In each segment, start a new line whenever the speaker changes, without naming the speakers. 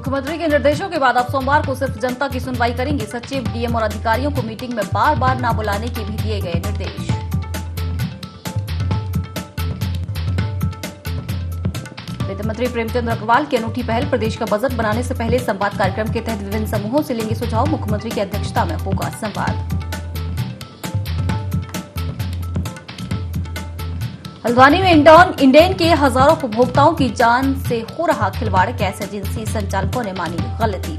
मुख्यमंत्री के निर्देशों के बाद अब सोमवार को सिर्फ जनता की सुनवाई करेंगे सचिव। डीएम और अधिकारियों को मीटिंग में बार बार न बुलाने के भी दिए गए निर्देश। वित्त मंत्री प्रेमचंद अग्रवाल की अनूठी पहल। प्रदेश का बजट बनाने से पहले संवाद कार्यक्रम के तहत विभिन्न समूहों से लेंगे सुझाव। मुख्यमंत्री की अध्यक्षता में होगा संवाद। हल्द्वानी में इंडेन के हजारों उपभोक्ताओं की जान से हो रहा खिलवाड़। गैस एजेंसी संचालकों ने मानी गलती।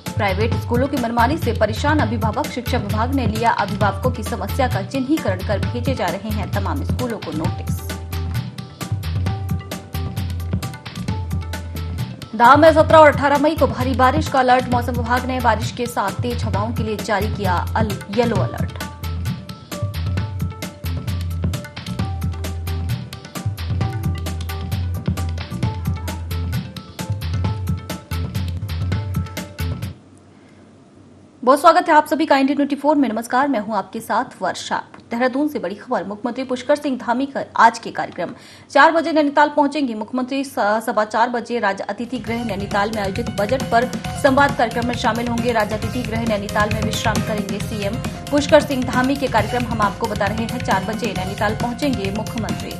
प्राइवेट स्कूलों की मनमानी से परेशान अभिभावक। शिक्षा विभाग ने लिया अभिभावकों की समस्या का चिन्हीकरण कर भेजे जा रहे हैं तमाम स्कूलों को नोटिस। दाह में 17 और 18 मई को भारी बारिश का अलर्ट। मौसम विभाग ने बारिश के साथ तेज हवाओं के लिए जारी किया येलो अलर्ट। बहुत स्वागत है आप सभी का इंडिया 24 में। नमस्कार, मैं हूं आपके साथ वर्षा। देहरादून से बड़ी खबर। मुख्यमंत्री पुष्कर सिंह धामी का आज के कार्यक्रम 4 बजे नैनीताल पहुंचेंगे। मुख्यमंत्री 4:15 बजे राज्य अतिथि गृह नैनीताल में आयोजित बजट पर संवाद कार्यक्रम में शामिल होंगे। राज्य अतिथि गृह नैनीताल में विश्राम करेंगे सीएम पुष्कर सिंह धामी के कार्यक्रम हम आपको बता रहे हैं। 4 बजे नैनीताल पहुंचेंगे मुख्यमंत्री।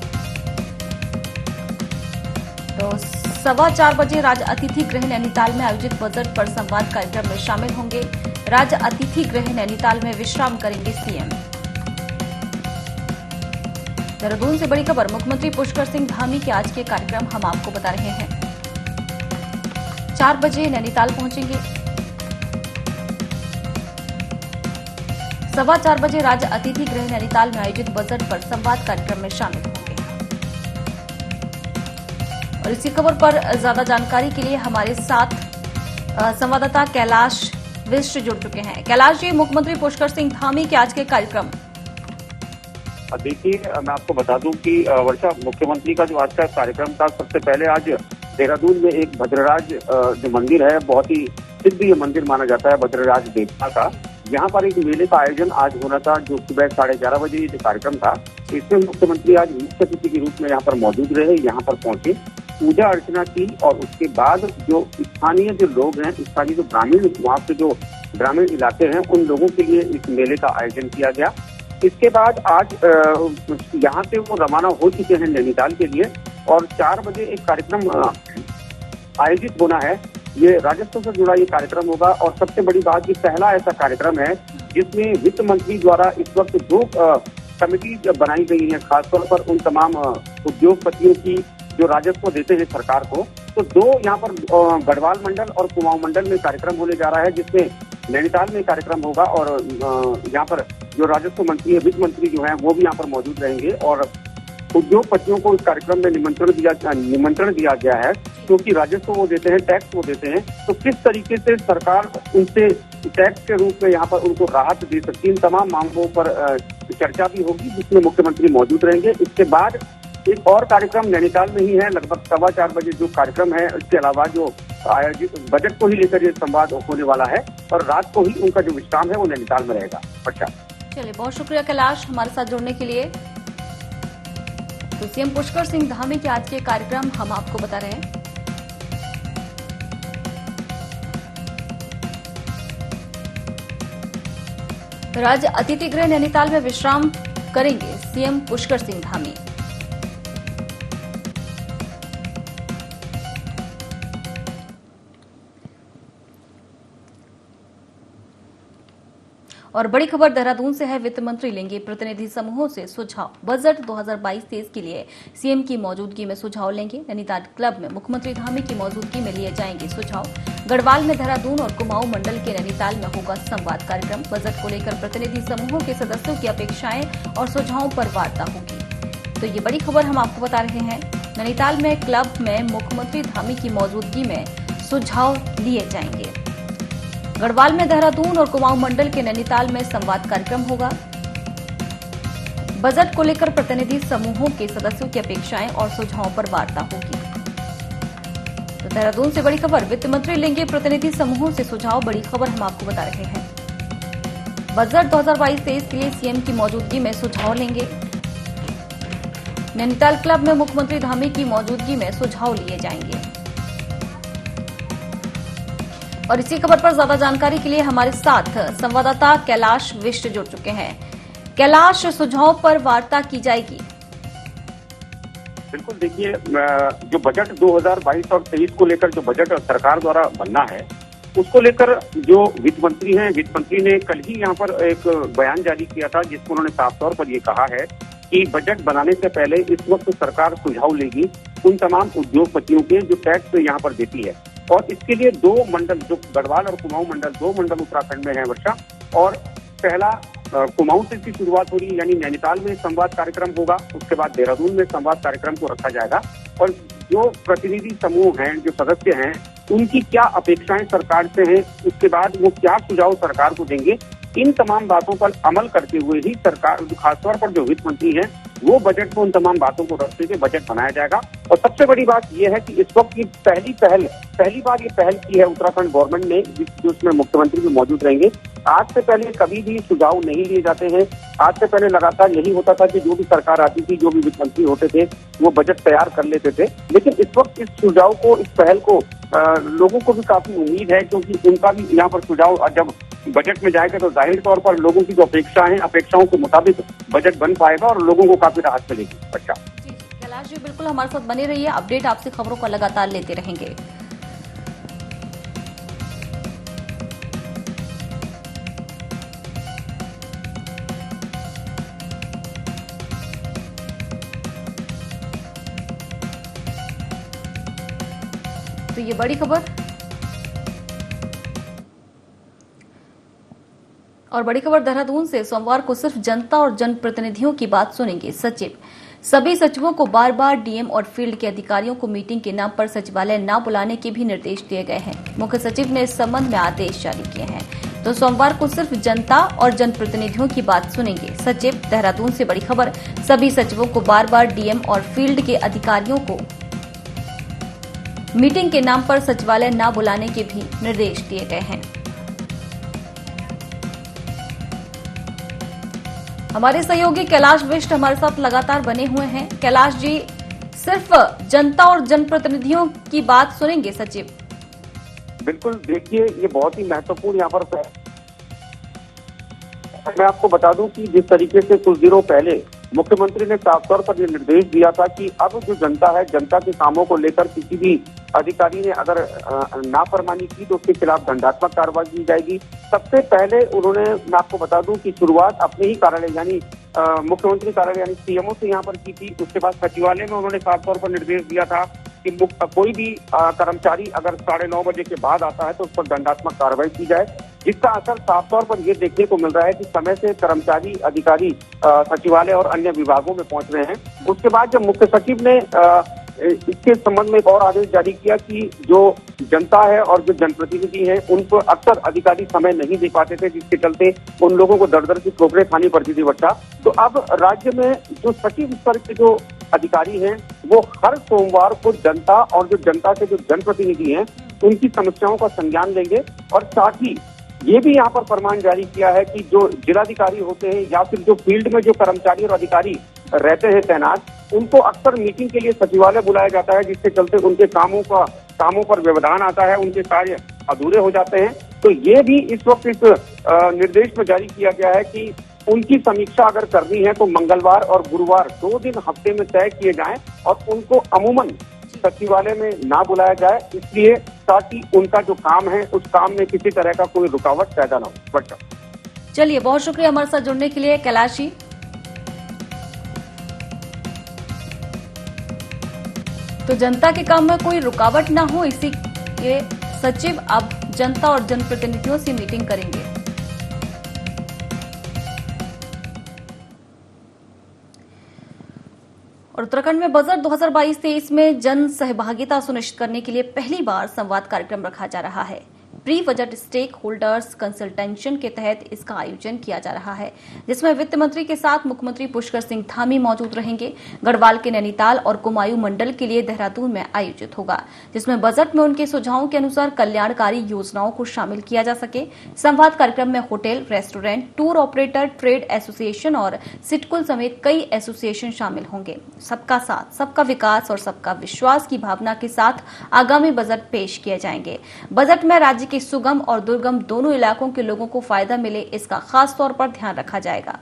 तो 4:15 बजे राज्य अतिथि गृह नैनीताल में आयोजित बजट पर संवाद कार्यक्रम में शामिल होंगे। राज्य अतिथि गृह नैनीताल में विश्राम करेंगे सीएम। देहरादून से बड़ी खबर। मुख्यमंत्री पुष्कर सिंह धामी के आज के कार्यक्रम हम आपको बता रहे हैं। 4 बजे नैनीताल पहुंचेंगे। 4:15 बजे राज्य अतिथि गृह नैनीताल में आयोजित बजट पर संवाद कार्यक्रम में शामिल होंगे। और इसी खबर पर ज्यादा जानकारी के लिए हमारे साथ संवाददाता कैलाश विष्ट जुड़ चुके हैं। कैलाश जी, मुख्यमंत्री पुष्कर सिंह धामी के आज के कार्यक्रम।
देखिए, मैं आपको बता दूं कि वर्षा, मुख्यमंत्री का जो आज का कार्यक्रम था, सबसे पहले आज देहरादून में एक भद्रराज जो मंदिर है, बहुत ही सिद्ध ये मंदिर माना जाता है भद्रराज देवता का। यहाँ पर एक मेले का आयोजन आज होना था, जो सुबह 11:30 बजे ये जो कार्यक्रम था, इसमें मुख्यमंत्री आज मुख्य अतिथि के रूप में यहाँ पर मौजूद रहे। यहाँ पर पहुंचे, पूजा अर्चना की और उसके बाद जो स्थानीय जो लोग हैं, स्थानीय जो ग्रामीण वहाँ के जो ग्रामीण इलाके हैं, उन लोगों के लिए इस मेले का आयोजन किया गया। इसके बाद आज यहाँ से वो रवाना हो चुके हैं नैनीताल के लिए और 4 बजे एक कार्यक्रम आयोजित होना है। ये राजस्व से जुड़ा ये कार्यक्रम होगा और सबसे बड़ी बात, ये पहला ऐसा कार्यक्रम है जिसमें वित्त मंत्री द्वारा इस वक्त 2 कमेटी बनाई गई है, खासतौर पर उन तमाम उद्योगपतियों की जो राजस्व देते हैं सरकार को। तो 2 यहाँ पर गढ़वाल मंडल और कुमाऊं मंडल में कार्यक्रम होने जा रहा है, जिसमें नैनीताल में कार्यक्रम होगा और यहाँ पर जो राजस्व मंत्री है, वित्त मंत्री जो है, वो भी यहाँ पर मौजूद रहेंगे। और उद्योगपतियों को इस कार्यक्रम में निमंत्रण दिया गया है, क्योंकि राजस्व वो देते हैं, टैक्स वो देते हैं। तो किस तरीके से सरकार उनसे टैक्स के रूप में यहाँ पर उनको राहत दे सकती है, इन तमाम मांगों पर चर्चा भी होगी, जिसमें मुख्यमंत्री मौजूद रहेंगे। इसके बाद एक और कार्यक्रम नैनीताल में ही है, लगभग 4:15 बजे जो कार्यक्रम है। इसके अलावा जो आयोजित बजट को ही लेकर ये संवाद होने वाला है और रात को ही उनका जो विश्राम है वो नैनीताल में रहेगा। अच्छा, चलिए,
बहुत शुक्रिया कैलाश हमारे साथ जुड़ने के लिए। तो सीएम पुष्कर सिंह धामी के आज के कार्यक्रम हम आपको बता रहे हैं। राज्य अतिथि गृह नैनीताल में विश्राम करेंगे सीएम पुष्कर सिंह धामी। और बड़ी खबर देहरादून से है। वित्त मंत्री लेंगे प्रतिनिधि समूहों से सुझाव। बजट 2022-23 के लिए सीएम की मौजूदगी में सुझाव लेंगे। नैनीताल क्लब में मुख्यमंत्री धामी की मौजूदगी में लिए जाएंगे सुझाव। गढ़वाल में देहरादून और कुमाऊं मंडल के नैनीताल में होगा संवाद कार्यक्रम। बजट को लेकर प्रतिनिधि समूहों के सदस्यों की अपेक्षाएं और सुझावों पर वार्ता होगी। तो ये बड़ी खबर हम आपको बता रहे हैं। नैनीताल में क्लब में मुख्यमंत्री धामी की मौजूदगी में सुझाव लिए जाएंगे। गढ़वाल में देहरादून और कुमाऊं मंडल के नैनीताल में संवाद कार्यक्रम होगा। बजट को लेकर प्रतिनिधि समूहों के सदस्यों की अपेक्षाएं और सुझावों पर वार्ता होगी। तो देहरादून से बड़ी खबर। वित्त मंत्री लेंगे प्रतिनिधि समूहों से सुझाव। बड़ी खबर हम आपको बता रहे हैं। बजट 2022-23 के लिए सीएम की मौजूदगी में सुझाव लेंगे। नैनीताल क्लब में मुख्यमंत्री धामी की मौजूदगी में सुझाव लिए जाएंगे। और इसी खबर पर ज्यादा जानकारी के लिए हमारे साथ संवाददाता कैलाश विष्ट जुड़ चुके हैं। कैलाश, सुझाव पर वार्ता की जाएगी?
बिल्कुल, देखिए, जो बजट 2022 और 23 को लेकर जो बजट सरकार द्वारा बनना है, उसको लेकर जो वित्त मंत्री हैं, वित्त मंत्री ने कल ही यहाँ पर एक बयान जारी किया था, जिसमें उन्होंने साफ तौर पर ये कहा है कि बजट बनाने से पहले इस वक्त सरकार सुझाव लेगी उन तमाम उद्योगपतियों के जो टैक्स यहाँ पर देती है। और इसके लिए 2 मंडल, जो गढ़वाल और कुमाऊं मंडल, 2 मंडल उत्तराखंड में है वर्षा। और पहला कुमाऊं से इसकी शुरुआत हो रही है, यानी नैनीताल में संवाद कार्यक्रम होगा, उसके बाद देहरादून में संवाद कार्यक्रम को रखा जाएगा। और जो प्रतिनिधि समूह हैं, जो सदस्य हैं, उनकी क्या अपेक्षाएं सरकार से हैं, उसके बाद वो क्या सुझाव सरकार को देंगे, इन तमाम बातों पर अमल करते हुए ही सरकार, खासतौर पर जो वित्त मंत्री हैं, वो बजट को उन तमाम बातों को रखते हुए बजट बनाया जाएगा। और सबसे बड़ी बात यह है कि इस वक्त की पहली बार ये पहल की है उत्तराखंड गवर्नमेंट ने, जिसमें मुख्यमंत्री भी मौजूद रहेंगे। आज से पहले कभी भी सुझाव नहीं लिए जाते हैं। आज से पहले लगातार यही होता था कि जो भी सरकार आती थी, जो भी वित्त मंत्री होते थे, वो बजट तैयार कर लेते थे। लेकिन इस वक्त इस सुझाव को, इस पहल को लोगों को भी काफी उम्मीद है, क्योंकि उनका भी यहाँ पर सुझाव जब बजट में जाएगा तो जाहिर तौर पर लोगों की जो अपेक्षाओं के मुताबिक बजट बन पाएगा और लोगों को काफी राहत मिलेगी। अच्छा
जी कैलाश जी, बिल्कुल हमारे साथ बने रहिए, अपडेट आपसे खबरों को लगातार लेते रहेंगे। तो ये बड़ी खबर, और बड़ी खबर देहरादून से। सोमवार को सिर्फ जनता और जनप्रतिनिधियों की बात सुनेंगे सचिव। सभी सचिवों को बार बार डीएम और फील्ड के अधिकारियों को मीटिंग के नाम पर सचिवालय न बुलाने के भी निर्देश दिए गए हैं। मुख्य सचिव ने इस संबंध में आदेश जारी किए हैं। तो सोमवार को सिर्फ जनता और जनप्रतिनिधियों की बात सुनेंगे सचिव। देहरादून से बड़ी खबर, सभी सचिवों को बार बार डीएम और फील्ड के अधिकारियों को मीटिंग के नाम पर सचिवालय न बुलाने के भी निर्देश दिए गए हैं। हमारे सहयोगी कैलाश विष्ट हमारे साथ लगातार बने हुए हैं। कैलाश जी, सिर्फ जनता और जनप्रतिनिधियों की बात सुनेंगे सचिव?
बिल्कुल, देखिए, ये बहुत ही महत्वपूर्ण यहाँ पर मैं आपको बता दूं कि जिस तरीके से कुछ दिनों पहले मुख्यमंत्री ने साफ तौर पर यह निर्देश दिया था कि अब जो जनता है, जनता के कामों को लेकर किसी भी अधिकारी ने अगर नाफरमानी की तो उसके खिलाफ दंडात्मक कार्रवाई की जाएगी। सबसे पहले उन्होंने, मैं आपको बता दूं कि शुरुआत अपने ही कार्यालय यानी मुख्यमंत्री कार्यालय यानी सीएमओ से यहाँ पर की थी। उसके बाद सचिवालय में उन्होंने साफ तौर पर निर्देश दिया था कि कोई भी कर्मचारी अगर 9:30 बजे के बाद आता है तो उस पर दंडात्मक कार्रवाई की जाए, जिसका असर साफ तौर पर यह देखने को मिल रहा है कि समय से कर्मचारी, अधिकारी सचिवालय और अन्य विभागों में पहुंच रहे हैं। उसके बाद जब मुख्य सचिव ने इसके संबंध में एक और आदेश जारी किया कि जो जनता है और जो जनप्रतिनिधि हैं, उनको अक्सर अधिकारी समय नहीं दे पाते थे, जिसके चलते उन लोगों को दर दर की ठोकरें खानी पड़ती थी बच्चा। तो अब राज्य में जो सचिव स्तर के जो अधिकारी हैं, वो हर सोमवार को जनता और जो जनता के जो जनप्रतिनिधि हैं, उनकी समस्याओं का संज्ञान लेंगे। और साथ ही ये भी यहाँ पर फरमान जारी किया है कि जो जिलाधिकारी होते हैं या फिर जो फील्ड में जो कर्मचारी और अधिकारी रहते हैं तैनात, उनको अक्सर मीटिंग के लिए सचिवालय बुलाया जाता है, जिसके चलते उनके कामों पर व्यवधान आता है, उनके कार्य अधूरे हो जाते हैं। तो ये भी इस वक्त इस निर्देश में जारी किया गया है कि उनकी समीक्षा अगर करनी है तो मंगलवार और गुरुवार 2 दिन हफ्ते में तय किए जाएं और उनको अमूमन सचिवालय में ना बुलाया जाए, इसलिए ताकि उनका जो काम है उस काम में किसी तरह का कोई रुकावट पैदा ना हो।
चलिए, बहुत शुक्रिया हमारे साथ जुड़ने के लिए कैलाश जी। तो जनता के काम में कोई रुकावट ना हो, इसी के सचिव अब जनता और जनप्रतिनिधियों से मीटिंग करेंगे। और उत्तराखंड में बजट 2022-23 में जन सहभागिता सुनिश्चित करने के लिए पहली बार संवाद कार्यक्रम रखा जा रहा है। Pre budget stake holders consultation के तहत इसका आयोजन किया जा रहा है, जिसमें वित्त मंत्री के साथ मुख्यमंत्री पुष्कर सिंह धामी मौजूद रहेंगे। गढ़वाल के नैनीताल और कुमायूं मंडल के लिए देहरादून में आयोजित होगा, जिसमें बजट में उनके सुझावों के अनुसार कल्याणकारी योजनाओं को शामिल किया जा सके। संवाद कार्यक्रम में hotel, restaurant, tour operator, trade association और सिटकुल समेत कई एसोसिएशन शामिल होंगे। सबका साथ, सबका विकास और सबका विश्वास की भावना के साथ आगामी बजट पेश किए जाएंगे। बजट में राज्य के सुगम और दुर्गम दोनों इलाकों के लोगों को फायदा मिले, इसका खास तौर पर ध्यान रखा जाएगा।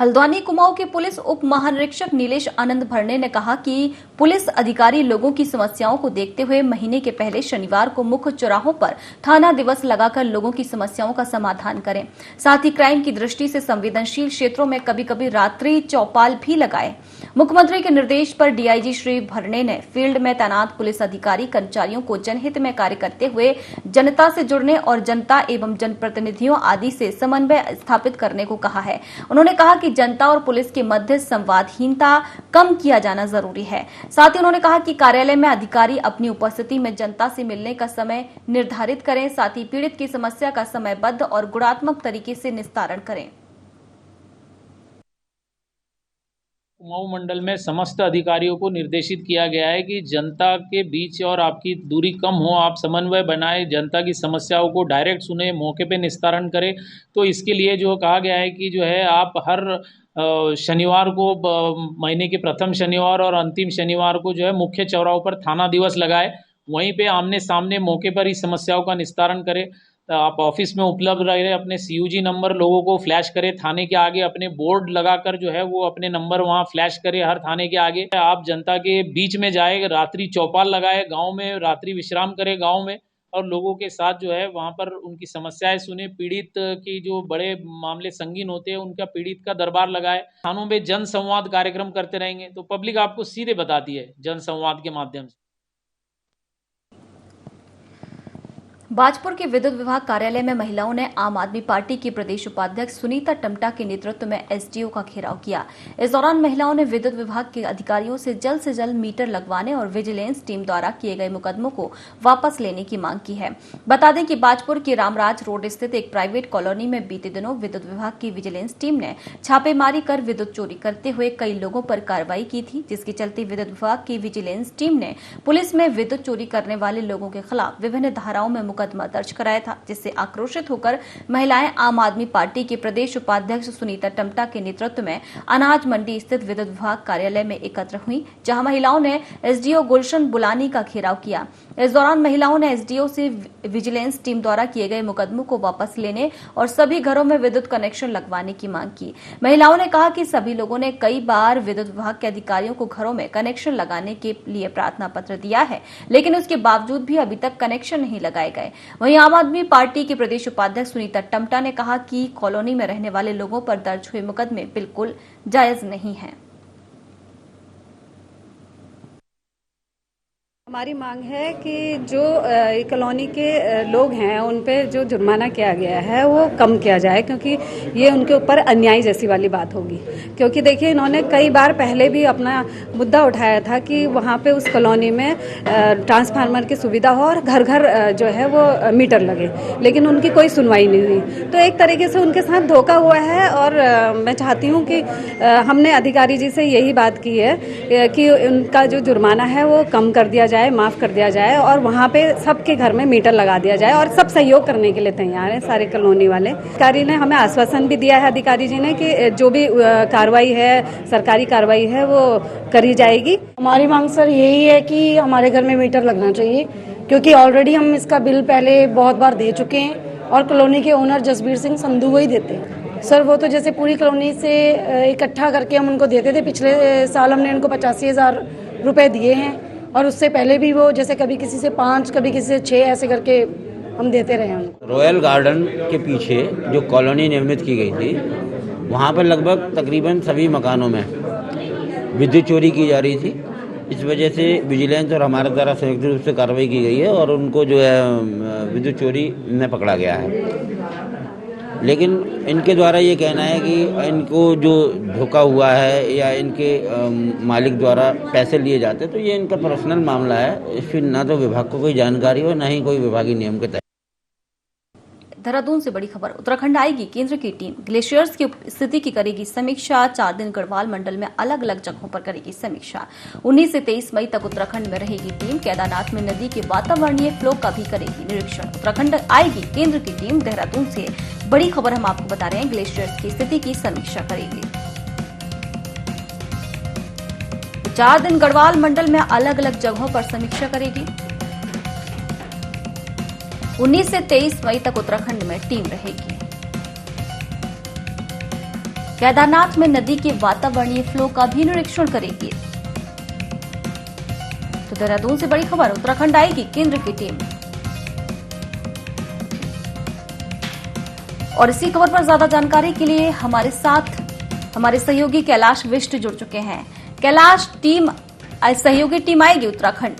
हल्द्वानी कुमाऊं के पुलिस उप महानिरीक्षक नीलेश आनंद भरने ने कहा कि पुलिस अधिकारी लोगों की समस्याओं को देखते हुए महीने के पहले शनिवार को मुख्य चौराहों पर थाना दिवस लगाकर लोगों की समस्याओं का समाधान करें। साथ ही क्राइम की दृष्टि से संवेदनशील क्षेत्रों में कभी-कभी रात्रि चौपाल भी लगाए। मुख्यमंत्री के निर्देश पर डीआईजी श्री भरने ने फील्ड में तैनात पुलिस अधिकारी कर्मचारियों को जनहित में कार्य करते हुए जनता से जुड़ने और जनता एवं जनप्रतिनिधियों आदि से समन्वय स्थापित करने को कहा है। उन्होंने कहा कि जनता और पुलिस के मध्य संवादहीनता कम किया जाना जरूरी है। साथ ही उन्होंने कहा कि कार्यालय में अधिकारी अपनी उपस्थिति में जनता से मिलने का समय निर्धारित करें, साथ ही पीड़ित की समस्या का समयबद्ध और गुणात्मक तरीके से निस्तारण करें।
कुमाऊं मंडल में समस्त अधिकारियों को निर्देशित किया गया है कि जनता के बीच और आपकी दूरी कम हो, आप समन्वय बनाए, जनता की समस्याओं को डायरेक्ट सुने, मौके पे निस्तारण करें। तो इसके लिए जो कहा गया है कि जो है आप हर शनिवार को, महीने के प्रथम शनिवार और अंतिम शनिवार को जो है मुख्य चौराहों पर थाना दिवस लगाए, वहीं पे आमने सामने मौके पर इस समस्याओं का निस्तारण करें। आप ऑफिस में उपलब्ध रहे, अपने सीयूजी नंबर लोगों को फ्लैश करें, थाने के आगे अपने बोर्ड लगाकर जो है वो अपने नंबर वहाँ फ्लैश करें हर थाने के आगे। आप जनता के बीच में जाए, रात्रि चौपाल लगाए, गांव में रात्रि विश्राम करें गांव में, और लोगों के साथ जो है वहाँ पर उनकी समस्याएं सुने। पीड़ित की जो बड़े मामले संगीन होते हैं उनका पीड़ित का दरबार लगाए। थानों में जन संवाद कार्यक्रम करते रहेंगे तो पब्लिक आपको सीधे बताती है जन संवाद के माध्यम से।
बाजपुर के विद्युत विभाग कार्यालय में महिलाओं ने आम आदमी पार्टी की प्रदेश उपाध्यक्ष सुनीता टम्टा के नेतृत्व में एसडीओ का घेराव किया। इस दौरान महिलाओं ने विद्युत विभाग के अधिकारियों से जल्द मीटर लगवाने और विजिलेंस टीम द्वारा किए गए मुकदमों को वापस लेने की मांग की है। बता दें कि बाजपुर की रामराज रोड स्थित एक प्राइवेट कॉलोनी में बीते दिनों विद्युत विभाग की विजिलेंस टीम ने छापेमारी कर विद्युत चोरी करते हुए कई लोगों पर कार्रवाई की थी, जिसके चलते विद्युत विभाग की विजिलेंस टीम ने पुलिस में विद्युत चोरी करने वाले लोगों के खिलाफ विभिन्न धाराओं में मुकदमा दर्ज कराया था, जिससे आक्रोशित होकर महिलाएं आम आदमी पार्टी के प्रदेश उपाध्यक्ष सुनीता टम्टा के नेतृत्व में अनाज मंडी स्थित विद्युत विभाग कार्यालय में एकत्र हुई, जहां महिलाओं ने एसडीओ गुलशन बुलानी का घेराव किया। इस दौरान महिलाओं ने एसडीओ से विजिलेंस टीम द्वारा किए गए मुकदमों को वापस लेने और सभी घरों में विद्युत कनेक्शन लगवाने की मांग की। महिलाओं ने कहा कि सभी लोगों ने कई बार विद्युत विभाग के अधिकारियों को घरों में कनेक्शन लगाने के लिए प्रार्थना पत्र दिया है, लेकिन उसके बावजूद भी अभी तक कनेक्शन नहीं लगाए गए। वहीं आम आदमी पार्टी के प्रदेश उपाध्यक्ष सुनीता टम्टा ने कहा कि कॉलोनी में रहने वाले लोगों पर दर्ज हुए मुकदमे बिल्कुल जायज नहीं हैं।
हमारी मांग है कि जो कॉलोनी के लोग हैं उन पे जो जुर्माना किया गया है वो कम किया जाए, क्योंकि ये उनके ऊपर अन्याय जैसी वाली बात होगी। क्योंकि देखिए, इन्होंने कई बार पहले भी अपना मुद्दा उठाया था कि वहाँ पे उस कॉलोनी में ट्रांसफार्मर की सुविधा हो और घर घर जो है वो मीटर लगे, लेकिन उनकी कोई सुनवाई नहीं हुई। तो एक तरीके से उनके साथ धोखा हुआ है और मैं चाहती हूँ कि हमने अधिकारी जी से यही बात की है कि उनका जो जुर्माना है वो कम कर दिया जाए, माफ कर दिया जाए और वहाँ पे सबके घर में मीटर लगा दिया जाए, और सब सहयोग करने के लिए तैयार है सारे कॉलोनी वाले। अधिकारी ने हमें आश्वासन भी दिया है, अधिकारी जी ने, कि जो भी कार्रवाई है, सरकारी कार्रवाई है, वो करी जाएगी।
हमारी मांग सर यही है कि हमारे घर में मीटर लगना चाहिए, क्योंकि ऑलरेडी हम इसका बिल पहले बहुत बार दे चुके हैं और कॉलोनी के ओनर जसबीर सिंह संधू वही देते हैं। सर वो तो जैसे पूरी कॉलोनी से इकट्ठा करके हम उनको देते थे। पिछले साल हमने उनको 85,000 रुपए दिए हैं, और उससे पहले भी वो जैसे कभी किसी से 5, कभी किसी से 6 ऐसे करके हम देते रहे हैं उनको।
रॉयल गार्डन के पीछे जो कॉलोनी निर्मित की गई थी, वहाँ पर लगभग तकरीबन सभी मकानों में विद्युत चोरी की जा रही थी, इस वजह से विजिलेंस और हमारे द्वारा संयुक्त रूप से कार्रवाई की गई है और उनको जो है विद्युत चोरी में पकड़ा गया है। लेकिन इनके द्वारा ये कहना है कि इनको जो धोखा हुआ है या इनके मालिक द्वारा पैसे लिए जाते, तो ये इनका पर्सनल मामला है। इसकी ना तो विभाग को कोई जानकारी हो, ना ही कोई विभागीय नियम के तहत।
देहरादून से बड़ी खबर, उत्तराखंड आएगी केंद्र की टीम, ग्लेशियर्स की स्थिति की करेगी समीक्षा। 4 दिन गढ़वाल मंडल में अलग अलग जगहों पर करेगी समीक्षा। 19 से 23 मई तक उत्तराखंड में रहेगी टीम। केदारनाथ में नदी के वातावरणीय फ्लो का भी करेगी निरीक्षण। उत्तराखंड आएगी केंद्र की टीम। देहरादून से बड़ी खबर हम आपको बता रहे हैं, ग्लेशियर्स की स्थिति की समीक्षा करेगी। 4 दिन गढ़वाल मंडल में अलग अलग जगहों पर समीक्षा करेगी। 19 से 23 मई तक उत्तराखंड में टीम रहेगी। केदारनाथ में नदी के वातावरणीय फ्लो का भी निरीक्षण करेगी। तो देहरादून से बड़ी खबर, उत्तराखंड आएगी केंद्र की टीम। और इसी खबर पर ज्यादा जानकारी के लिए हमारे साथ हमारे सहयोगी कैलाश विष्ट जुड़ चुके हैं। कैलाश, सहयोगी टीम आएगी उत्तराखंड?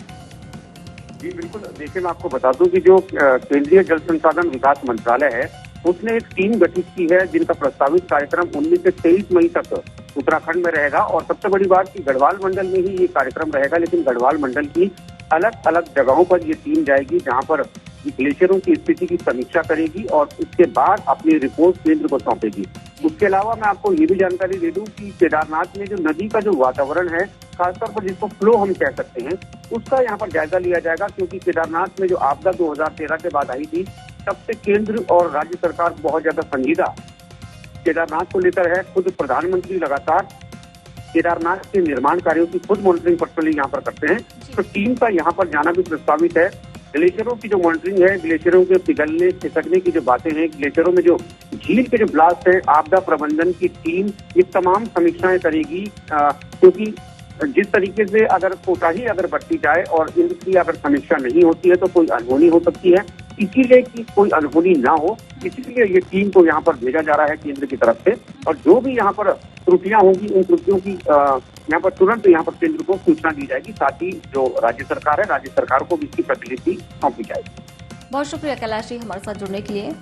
जी बिल्कुल, देखिए मैं आपको बता दूं कि जो केंद्रीय जल संसाधन विकास मंत्रालय है उसने एक टीम गठित की है जिनका प्रस्तावित कार्यक्रम 19 से 23 मई तक उत्तराखंड में रहेगा। और सबसे बड़ी बात कि गढ़वाल मंडल में ही ये कार्यक्रम रहेगा, लेकिन गढ़वाल मंडल की अलग अलग जगहों पर ये टीम जाएगी जहां पर ग्लेशियरों की स्थिति की समीक्षा करेगी और उसके बाद अपनी रिपोर्ट केंद्र को सौंपेगी। उसके अलावा मैं आपको ये भी जानकारी दे दूं कि केदारनाथ में जो नदी का जो वातावरण है, खासतौर पर जिसको फ्लो हम कह सकते हैं, उसका यहाँ पर जायजा लिया जाएगा। क्योंकि केदारनाथ में जो आपदा 2013 के बाद आई थी, तब से केंद्र और राज्य सरकार बहुत ज्यादा संजीदा केदारनाथ को लेकर है। खुद प्रधानमंत्री लगातार केदारनाथ के निर्माण कार्यों की खुद मॉनिटरिंग पर्सनली यहाँ पर करते हैं। तो टीम का यहाँ पर जाना भी प्रस्तावित है। ग्लेशियरों की जो मॉनिटरिंग है, ग्लेशियरों के पिघलने खिसकने की जो बातें हैं, ग्लेशियरों में जो झील के जो ब्लास्ट है, आपदा प्रबंधन की टीम ये तमाम समीक्षाएं करेगी। क्योंकि जिस तरीके से अगर कोताही अगर बरती जाए और इनकी अगर समीक्षा नहीं होती है तो कोई अनहोनी हो सकती है। इसीलिए कि कोई अनहोनी ना हो, इसीलिए ये टीम को यहाँ पर भेजा जा रहा है केंद्र की तरफ से। और जो भी यहाँ पर त्रुटियां होंगी, उन त्रुटियों की यहाँ पर तुरंत यहाँ पर केंद्र को सूचना दी जाएगी। साथ ही जो राज्य सरकार है, राज्य सरकार को भी इसकी प्रतिलिपि सौंपी जाएगी।
बहुत शुक्रिया कैलाश जी हमारे साथ जुड़ने के लिए।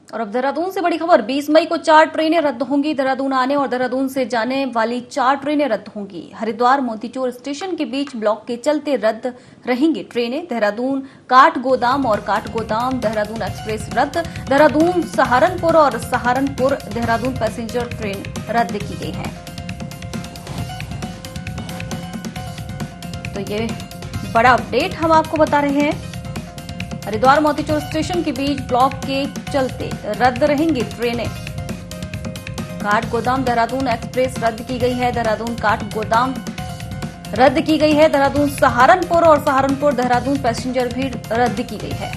और अब देहरादून से बड़ी खबर, 20 मई को 4 ट्रेनें रद्द होंगी। देहरादून आने और देहरादून से जाने वाली 4 ट्रेनें रद्द होंगी। हरिद्वार मोतीचूर स्टेशन के बीच ब्लॉक के चलते रद्द रहेंगी ट्रेनें। देहरादून काठगोदाम और काठगोदाम देहरादून एक्सप्रेस रद्द। देहरादून सहारनपुर और सहारनपुर देहरादून पैसेंजर ट्रेन रद्द की गई है। तो ये बड़ा अपडेट हम आपको बता रहे हैं। हरिद्वार मोतीचूर स्टेशन के बीच ब्लॉक के चलते रद्द रहेंगी ट्रेनें। काठगोदाम देहरादून एक्सप्रेस रद्द की गई है। देहरादून काठगोदाम रद्द की गई है। देहरादून सहारनपुर और सहारनपुर देहरादून पैसेंजर भी रद्द की गई है।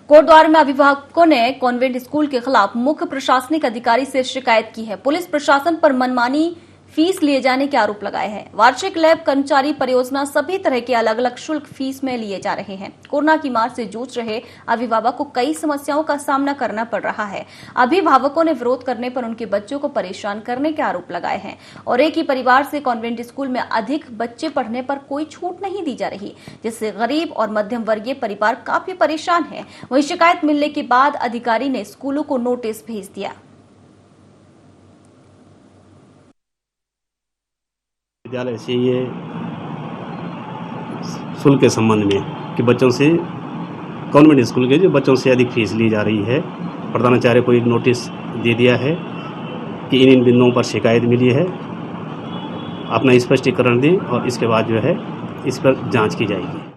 कोटद्वार में अभिभावकों ने कॉन्वेंट स्कूल के खिलाफ मुख्य प्रशासनिक अधिकारी से शिकायत की है। पुलिस प्रशासन पर मनमानी फीस लिए जाने के आरोप लगाए हैं। वार्षिक लैब कर्मचारी परियोजना सभी तरह के अलग अलग शुल्क फीस में लिए जा रहे हैं। कोरोना की मार से जूझ रहे अभिभावक को कई समस्याओं का सामना करना पड़ रहा है। अभिभावकों ने विरोध करने पर उनके बच्चों को परेशान करने के आरोप लगाए हैं और एक ही परिवार से कॉन्वेंट स्कूल में अधिक बच्चे पढ़ने पर कोई छूट नहीं दी जा रही, जिससे गरीब और मध्यम वर्गीय परिवार काफी परेशान है। वहीं शिकायत मिलने के बाद अधिकारी ने स्कूलों को नोटिस भेज दिया।
विद्यालय से ये शुल्क के संबंध में कि बच्चों से कॉन्वेंट स्कूल के जो बच्चों से अधिक फीस ली जा रही है, प्रधानाचार्य को एक नोटिस दे दिया है कि इन बिंदुओं पर शिकायत मिली है, अपना स्पष्टीकरण दें और इसके बाद जो है इस पर जांच की जाएगी।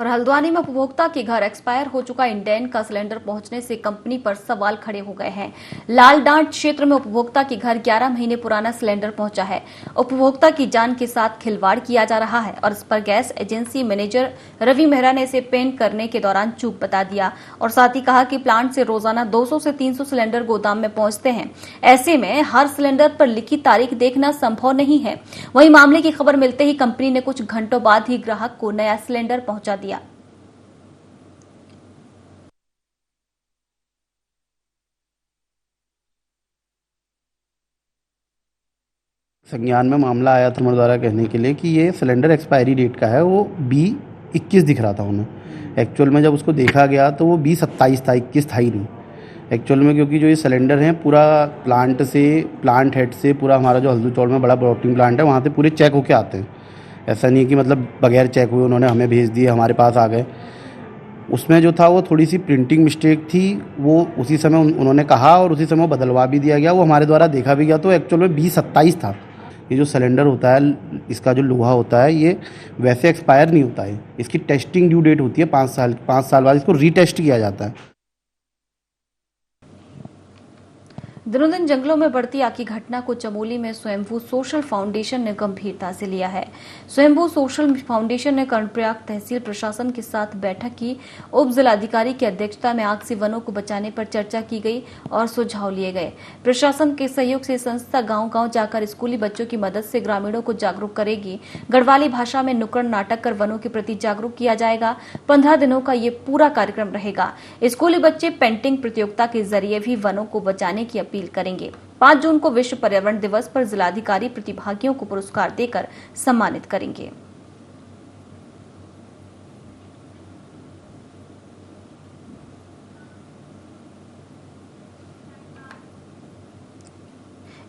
और हल्द्वानी में उपभोक्ता के घर एक्सपायर हो चुका इंडेन का सिलेंडर पहुंचने से कंपनी पर सवाल खड़े हो गए हैं। लाल डांट क्षेत्र में उपभोक्ता के घर 11 महीने पुराना सिलेंडर पहुंचा है। उपभोक्ता की जान के साथ खिलवाड़ किया जा रहा है और इस पर gas agency manager Ravi Mehra ने इसे पेंट करने के दौरान चूक बता दिया और साथ ही कहा कि प्लांट से रोजाना 200 से 300 सिलेंडर गोदाम में पहुंचते हैं। ऐसे में हर सिलेंडर पर लिखी तारीख देखना संभव नहीं है। वहीं मामले की खबर मिलते ही कंपनी ने कुछ घंटों बाद ही ग्राहक को नया सिलेंडर पहुंचा दिया।
संज्ञान में मामला आया था हमारे द्वारा कहने के लिए कि ये सिलेंडर एक्सपायरी डेट का है, वो B21 दिख रहा था उन्हें। एक्चुअल में जब उसको देखा गया तो वो B27 था, 21 था ही नहीं एक्चुअल में, क्योंकि जो ये सिलेंडर हैं पूरा प्लांट हेड से पूरा हमारा जो हल्दू चौड़ में बड़ा ब्रॉटिंग प्लांट है वहाँ से पूरे चेक होके आते हैं। ऐसा नहीं है कि मतलब बगैर चेक हुए उन्होंने हमें भेज दिए, हमारे पास आ गए। उसमें जो था वो थोड़ी सी प्रिंटिंग मिस्टेक थी, वो उसी समय उन्होंने कहा और उसी समय बदलवा भी दिया गया। वो हमारे द्वारा देखा भी गया तो एक्चुअल में B27 था। ये जो सिलेंडर होता है, इसका जो लोहा होता है, ये वैसे एक्सपायर नहीं होता है। इसकी टेस्टिंग ड्यू डेट होती है 5 साल बाद इसको रीटेस्ट किया जाता है।
दिनों दिन जंगलों में बढ़ती आग की घटना को चमोली में स्वयंभू सोशल फाउंडेशन ने गंभीरता से लिया है। स्वयंभू सोशल फाउंडेशन ने कर्णप्रयाग तहसील प्रशासन के साथ बैठक की। उप जिलाधिकारी की अध्यक्षता में आग से वनों को बचाने पर चर्चा की गई और सुझाव लिए गए। प्रशासन के सहयोग से संस्था गांव-गांव जाकर स्कूली बच्चों की मदद से ग्रामीणों को जागरूक करेगी। गढ़वाली भाषा में नुक्कड़ नाटक कर वनों के प्रति जागरूक किया जाएगा। 15 दिनों का ये पूरा कार्यक्रम रहेगा। स्कूली बच्चे पेंटिंग प्रतियोगिता के जरिए भी वनों को बचाने की अपील करेंगे। 5 जून को विश्व पर्यावरण दिवस पर जिलाधिकारी प्रतिभागियों को पुरस्कार देकर सम्मानित करेंगे।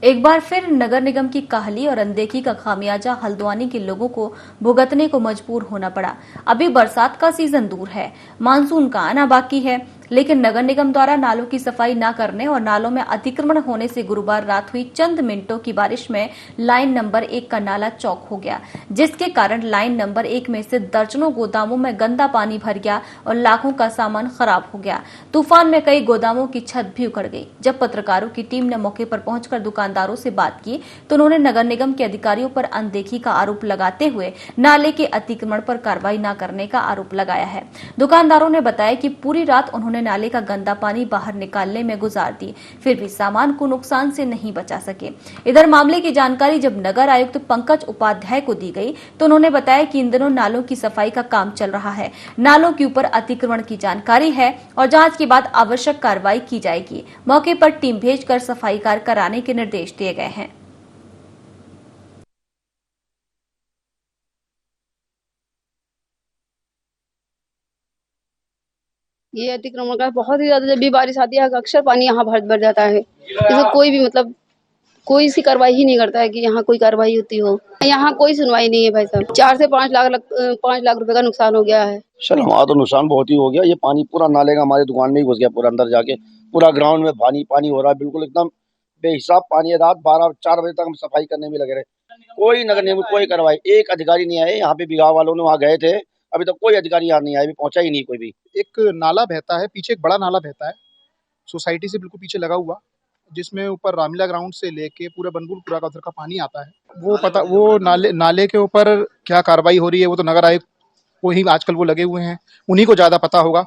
एक बार फिर नगर निगम की काहली और अनदेखी का खामियाजा हल्द्वानी के लोगों को भुगतने को मजबूर होना पड़ा। अभी बरसात का सीजन दूर है, मानसून का आना बाकी है, लेकिन नगर निगम द्वारा नालों की सफाई न करने और नालों में अतिक्रमण होने से गुरुवार रात हुई चंद मिनटों की बारिश में लाइन नंबर 1 का नाला चौक हो गया, जिसके कारण लाइन नंबर 1 में से दर्जनों गोदामों में गंदा पानी भर गया और लाखों का सामान खराब हो गया। तूफान में कई गोदामों की छत भी उखड़ गई। जब पत्रकारों की टीम ने मौके पर पहुंचकर दुकानदारों से बात की तो उन्होंने नगर निगम के अधिकारियों पर अनदेखी का आरोप लगाते हुए नाले के अतिक्रमण पर कार्रवाई न करने का आरोप लगाया है। दुकानदारों ने बताया कि पूरी रात उन्होंने नाले का गंदा पानी बाहर निकालने में गुजार दी, फिर भी सामान को नुकसान से नहीं बचा सके। इधर मामले की जानकारी जब नगर आयुक्त पंकज उपाध्याय को दी गई तो उन्होंने बताया कि इन दिनों नालों की सफाई का काम चल रहा है। नालों के ऊपर अतिक्रमण की जानकारी है और जांच के बाद आवश्यक कार्रवाई की जाएगी। मौके पर टीम भेजकर सफाई कार्य कराने के निर्देश दिए गए हैं।
ये अतिक्रमण का बहुत ही ज्यादा, जब भी बारिश आती है अक्सर पानी यहाँ भर जाता है। इसमें कोई भी कोई सी कार्रवाई ही नहीं करता है कि यहाँ कोई कार्रवाई होती हो। यहाँ कोई सुनवाई नहीं है भाई साहब। 4 से 5 लाख रुपए का नुकसान हो गया है।
सर हमारा तो नुकसान बहुत ही हो गया। ये पानी पूरा नाले का हमारी दुकान में ही घुस गया, पूरा अंदर जाके पूरा ग्राउंड में पानी हो रहा है। बिल्कुल एकदम बेहिसाब पानी है। रात 4 बजे तक हम सफाई करने में लगे रहे, कोई नगर निगम कोई कार्रवाई, एक अधिकारी नहीं आए। यहाँ पे बिगाड़ वालों ने वहाँ गए थे, अभी तक कोई अधिकारी यहाँ नहीं आया, अभी पहुंचा ही नहीं कोई भी।
एक नाला बहता है, पीछे एक बड़ा नाला बहता है सोसाइटी से बिल्कुल पीछे लगा हुआ, जिसमें ऊपर रामलीला ग्राउंड से लेके पूरा बनबुलपुरा का उधर का पानी आता है। वो नाले के ऊपर क्या कार्रवाई हो रही है वो तो नगर आयुक्त को ही आजकल वो लगे हुए हैं, उन्हीं को ज्यादा पता होगा।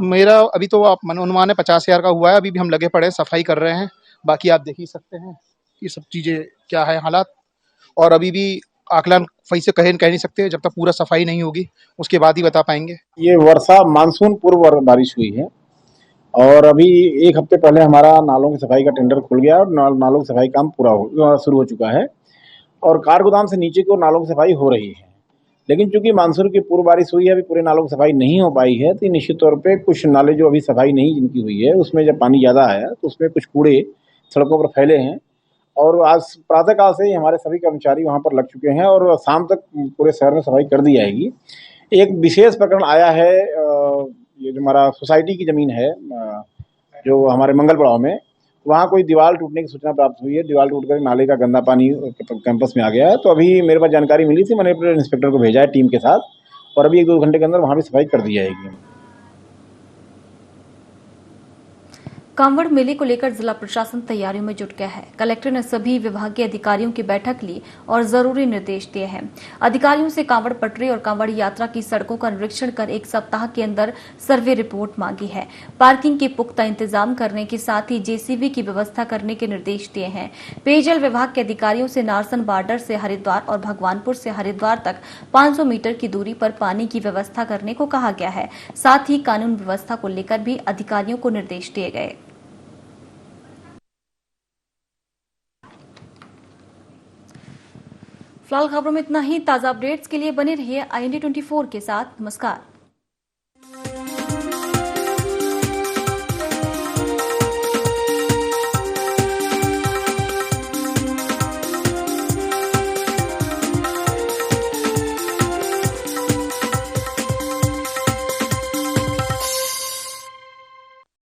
मेरा अभी तो आप अनुमान है 50,000 का हुआ है। अभी भी हम लगे पड़े सफाई कर रहे हैं। बाकी आप देख ही सकते हैं ये सब चीजें क्या है हालात, और अभी भी आकलन सही से कह नहीं सकते। जब तक पूरा सफाई नहीं होगी उसके बाद ही बता पाएंगे।
ये वर्षा मानसून पूर्व बारिश हुई है और अभी 1 हफ्ते पहले हमारा नालों की सफाई का टेंडर खुल गया और नालों की सफाई काम शुरू हो चुका है और कार गोदाम से नीचे की ओर नालों की सफाई हो रही है। लेकिन चूंकि मानसून की पूर्व बारिश हुई है, अभी पूरे नालों की सफाई नहीं हो पाई है, तो निश्चित तौर पे कुछ नाले जो अभी सफाई नहीं जिनकी हुई है उसमें जब पानी ज़्यादा आया तो उसमें कुछ कूड़े सड़कों पर फैले हैं और आज प्रातःकाल से ही हमारे सभी कर्मचारी वहाँ पर लग चुके हैं और शाम तक पूरे शहर में सफाई कर दी जाएगी। एक विशेष प्रकरण आया है, ये जो हमारा सोसाइटी की ज़मीन है जो हमारे मंगल पड़ाव में, वहाँ कोई दीवार टूटने की सूचना प्राप्त हुई है। दीवार टूटकर नाले का गंदा पानी कैंपस में आ गया है। तो अभी मेरे पास जानकारी मिली थी, मैंने अपने इंस्पेक्टर को भेजा है टीम के साथ और अभी 1-2 घंटे के अंदर वहाँ भी सफाई कर दी जाएगी।
कांवड़ मेले को लेकर जिला प्रशासन तैयारियों में जुट गया है। कलेक्टर ने सभी विभागीय अधिकारियों की बैठक ली और जरूरी निर्देश दिए हैं। अधिकारियों से कांवड़ पटरी और कांवड़ यात्रा की सड़कों का निरीक्षण कर 1 सप्ताह के अंदर सर्वे रिपोर्ट मांगी है। पार्किंग के पुख्ता इंतजाम करने के साथ ही जेसीबी की व्यवस्था करने के निर्देश दिए हैं। पेयजल विभाग के अधिकारियों से नारसन बॉर्डर से हरिद्वार और भगवानपुर से हरिद्वार तक 500 मीटर की दूरी पर पानी की व्यवस्था करने को कहा गया है। साथ ही कानून व्यवस्था को लेकर भी अधिकारियों को निर्देश दिए गए। फिलहाल खबरों में इतना ही। ताजा अपडेट्स के लिए बने रहिए IND24 के साथ। नमस्कार।